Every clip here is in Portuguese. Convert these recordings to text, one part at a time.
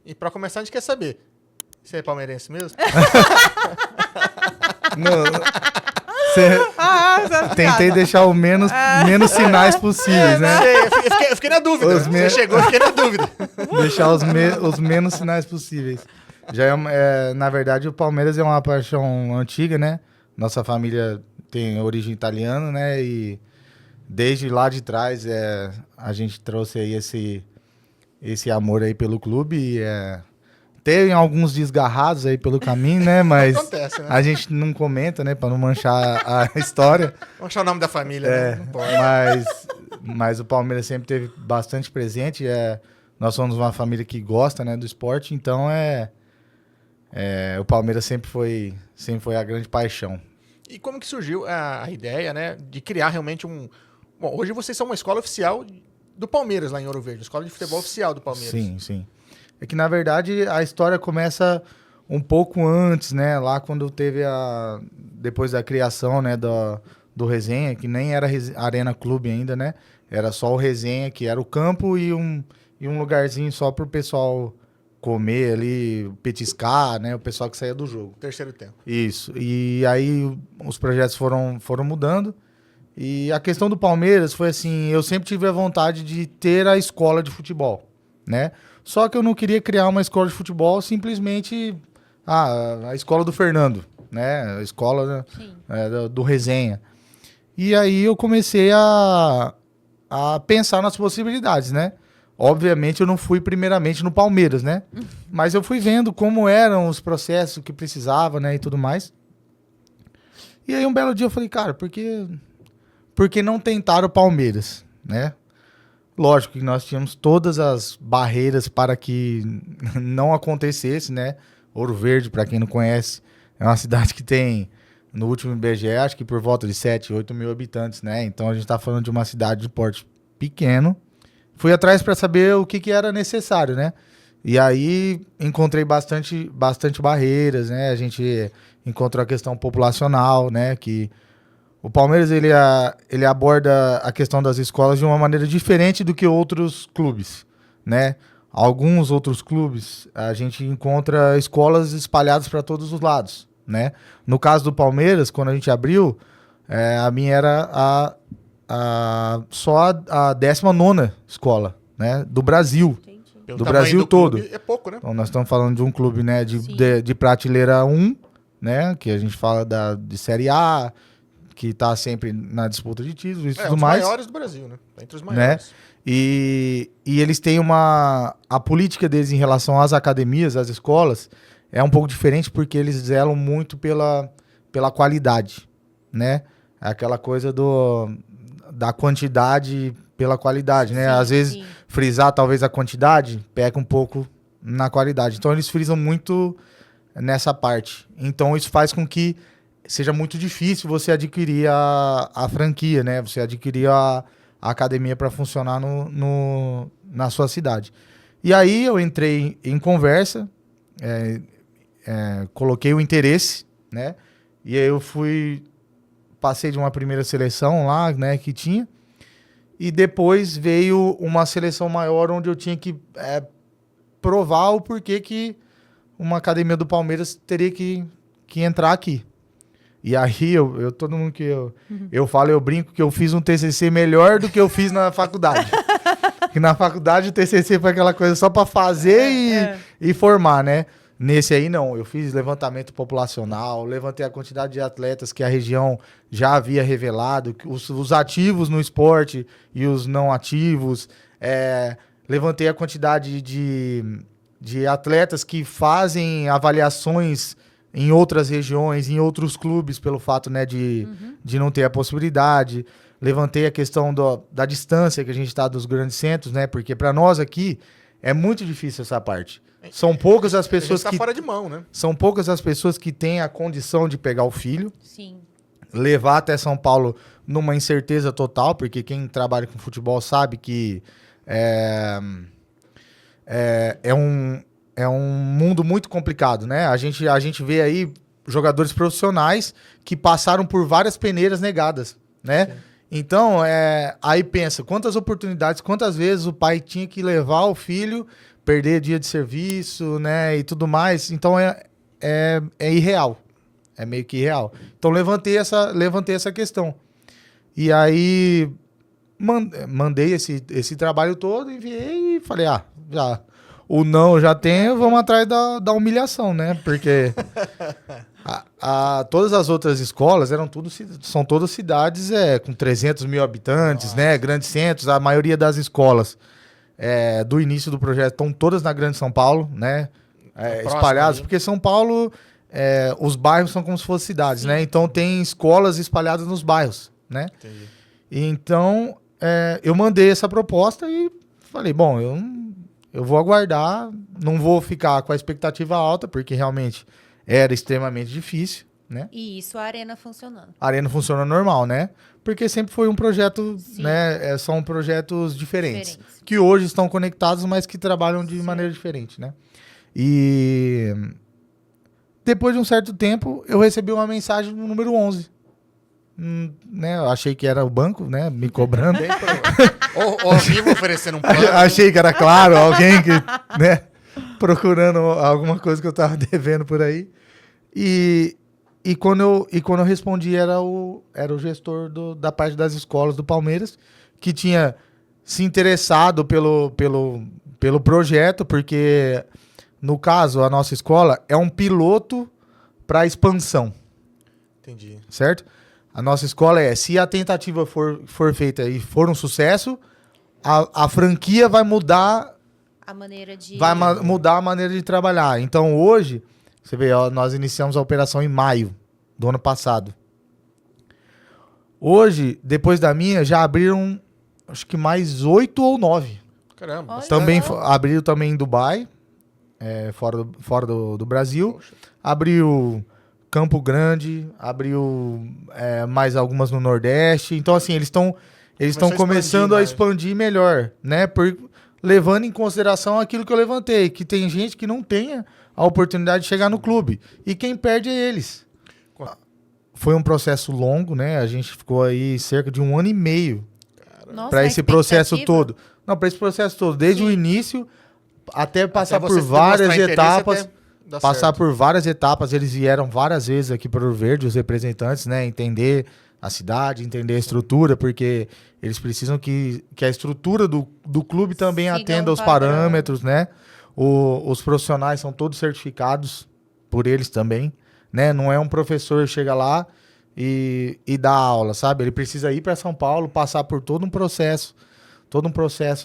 E pra começar, a gente quer saber. Você é palmeirense mesmo? Tentei deixar o menos sinais possíveis, né? Eu fiquei na dúvida. Você chegou, eu fiquei na dúvida. Deixar os menos sinais possíveis. Na verdade, o Palmeiras é uma paixão antiga, né? Nossa família tem origem italiana, né? E desde lá de trás a gente trouxe aí esse amor aí pelo clube. Teve alguns desgarrados aí pelo caminho, né? Mas acontece, né? A gente não comenta, né? Pra não manchar a história. Vamos achar o nome da família, né? Não pode. Mas o Palmeiras sempre teve bastante presente. Nós somos uma família que gosta, né, do esporte, então o Palmeiras sempre foi a grande paixão. E como que surgiu a ideia, né, de criar realmente Bom, hoje vocês são uma escola oficial do Palmeiras lá em Ouro Verde, escola de futebol oficial do Palmeiras. Sim, sim. É que, na verdade, a história começa um pouco antes, né, lá quando teve depois da criação, né, do Resenha, que nem era Arena Clube ainda, né, era só o Resenha, que era o campo e um lugarzinho só pro pessoal comer ali, petiscar, né? O pessoal que saía do jogo. Terceiro tempo. Isso. E aí os projetos foram mudando. E a questão do Palmeiras foi assim, eu sempre tive a vontade de ter a escola de futebol, né? Só que eu não queria criar uma escola de futebol simplesmente a escola do Fernando, né? A escola do Resenha. E aí eu comecei a pensar nas possibilidades, né? Obviamente eu não fui primeiramente no Palmeiras, né? Mas eu fui vendo como eram os processos que precisava, né? E tudo mais. E aí um belo dia eu falei, cara, por que não tentar o Palmeiras, né? Lógico que nós tínhamos todas as barreiras para que não acontecesse, né? Ouro Verde, para quem não conhece, é uma cidade que tem, no último IBGE, acho que por volta de 7, 8 mil habitantes, né? Então a gente tá falando de uma cidade de porte pequeno. Fui atrás para saber o que era necessário, né? E aí encontrei bastante barreiras, né? A gente encontrou a questão populacional, né? Que o Palmeiras ele aborda a questão das escolas de uma maneira diferente do que outros clubes, né? Alguns outros clubes a gente encontra escolas espalhadas para todos os lados, né? No caso do Palmeiras, quando a gente abriu, a minha era só a 19ª escola, né, do Brasil. Pelo do Brasil todo. É pouco, né? Então nós estamos falando de um clube, né, de prateleira 1, né, que a gente fala de Série A, que está sempre na disputa de títulos e tudo mais. É um dos maiores do Brasil, né? Tá entre os maiores. Né? E eles têm a política deles em relação às academias, às escolas, é um pouco diferente porque eles zelam muito pela qualidade, né? Aquela coisa da quantidade pela qualidade, né? Às vezes, frisar talvez a quantidade, peca um pouco na qualidade. Então, eles frisam muito nessa parte. Então, isso faz com que seja muito difícil você adquirir a franquia, né? Você adquirir a academia para funcionar na sua cidade. E aí, eu entrei em conversa, coloquei o interesse, né? E aí, passei de uma primeira seleção lá, né, que tinha, e depois veio uma seleção maior onde eu tinha que provar o porquê que uma academia do Palmeiras teria que entrar aqui. E aí, todo mundo que eu falo, eu brinco que eu fiz um TCC melhor do que eu fiz na faculdade. Porque na faculdade o TCC foi aquela coisa só para fazer e formar, né? Nesse aí, não. Eu fiz levantamento populacional, levantei a quantidade de atletas que a região já havia revelado, os ativos no esporte e os não ativos. Levantei a quantidade de atletas que fazem avaliações em outras regiões, em outros clubes, pelo fato, né, de não ter a possibilidade. Levantei a questão da distância que a gente está dos grandes centros, né? Porque para nós aqui é muito difícil essa parte. São poucas as pessoas que fora de mão, né? São poucas as pessoas que têm a condição de pegar o filho, Sim. levar até São Paulo numa incerteza total, porque quem trabalha com futebol sabe que é um mundo muito complicado, né? A gente vê aí jogadores profissionais que passaram por várias peneiras negadas, né? Sim. Então, aí pensa, quantas oportunidades, quantas vezes o pai tinha que levar o filho perder dia de serviço, né, e tudo mais. Então é irreal. É meio que irreal. Então levantei essa questão. E aí mandei esse trabalho todo, enviei e falei, já o não já tenho, vamos atrás da humilhação, né? Porque todas as outras escolas são todas cidades com 300 mil habitantes, né? Grandes centros. A maioria das escolas do início do projeto estão todas na Grande São Paulo, né? Espalhadas, porque São Paulo, os bairros são como se fossem cidades, né? Então tem escolas espalhadas nos bairros, né? Entendi. Então eu mandei essa proposta e falei, bom, eu vou aguardar, não vou ficar com a expectativa alta, porque realmente era extremamente difícil, né? E isso, a arena funcionando. A arena funciona normal, né? Porque sempre foi um projeto, Sim. né? São projetos diferentes, que hoje estão conectados, mas que trabalham de maneira diferente, né? E depois de um certo tempo, eu recebi uma mensagem no número 11. Né? Eu achei que era o banco, né? Me cobrando. Ou alguém oferecendo um plano. Achei que era claro, alguém que, né? Procurando alguma coisa que eu tava devendo por aí. E quando eu respondi, era o gestor da parte das escolas do Palmeiras, que tinha se interessado pelo projeto, porque, no caso, a nossa escola é um piloto para expansão. Entendi. Certo? A nossa escola se a tentativa for feita e for um sucesso, a franquia vai mudar a maneira de... vai mudar a maneira de trabalhar. Então, hoje, você vê, nós iniciamos a operação em maio do ano passado. Hoje, depois da minha, já abriram, acho que mais 8 ou 9. Caramba. Também abriram também em Dubai, fora do Brasil. Poxa. Abriu Campo Grande, abriu mais algumas no Nordeste. Então, assim, eles estão começando a expandir melhor, né? Levando em consideração aquilo que eu levantei, que tem gente que não tenha a oportunidade de chegar no clube. E quem perde é eles. Foi um processo longo, né? A gente ficou aí cerca de 1 ano e meio para esse processo todo. Não, para esse processo todo. Desde o início até passar por várias etapas. Por várias etapas. Eles vieram várias vezes aqui para Ouro Verde, os representantes, né? Entender a cidade, entender a estrutura, porque eles precisam que a estrutura do clube também atenda aos parâmetros, né? Os profissionais são todos certificados por eles também, né? Não é um professor que chega lá e dá aula, sabe? Ele precisa ir para São Paulo, passar por todo um processo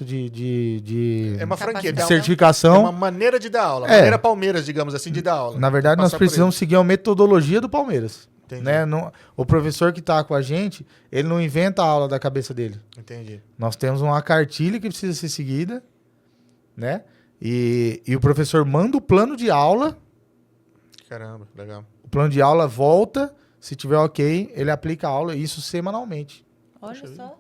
de é uma franquia, de certificação. É uma maneira de dar aula, maneira Palmeiras, digamos assim, de dar aula. Na verdade, nós precisamos seguir a metodologia do Palmeiras. Entendi. Né? O professor que está com a gente, ele não inventa a aula da cabeça dele. Entendi. Nós temos uma cartilha que precisa ser seguida, né? E o professor manda o plano de aula. Caramba, legal. O plano de aula volta, se tiver ok, ele aplica a aula, isso semanalmente. Olha só.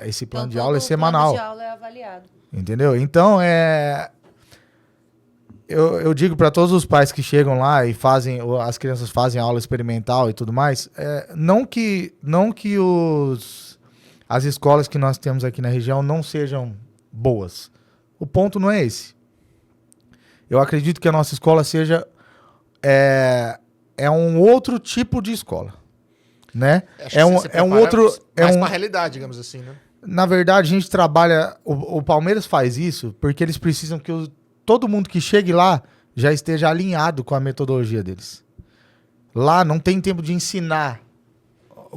Esse plano de aula é semanal. O plano de aula é avaliado. Entendeu? Então, eu digo para todos os pais que chegam lá e as crianças fazem aula experimental e tudo mais, não que as escolas que nós temos aqui na região não sejam boas. O ponto não é esse. Eu acredito que a nossa escola seja um outro tipo de escola, né? Mais para a realidade, digamos assim, né? Na verdade, a gente trabalha... O Palmeiras faz isso porque eles precisam que todo mundo que chegue lá já esteja alinhado com a metodologia deles. Lá não tem tempo de ensinar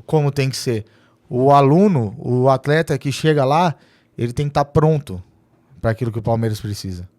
como tem que ser. O aluno, o atleta que chega lá, ele tem que estar pronto para aquilo que o Palmeiras precisa.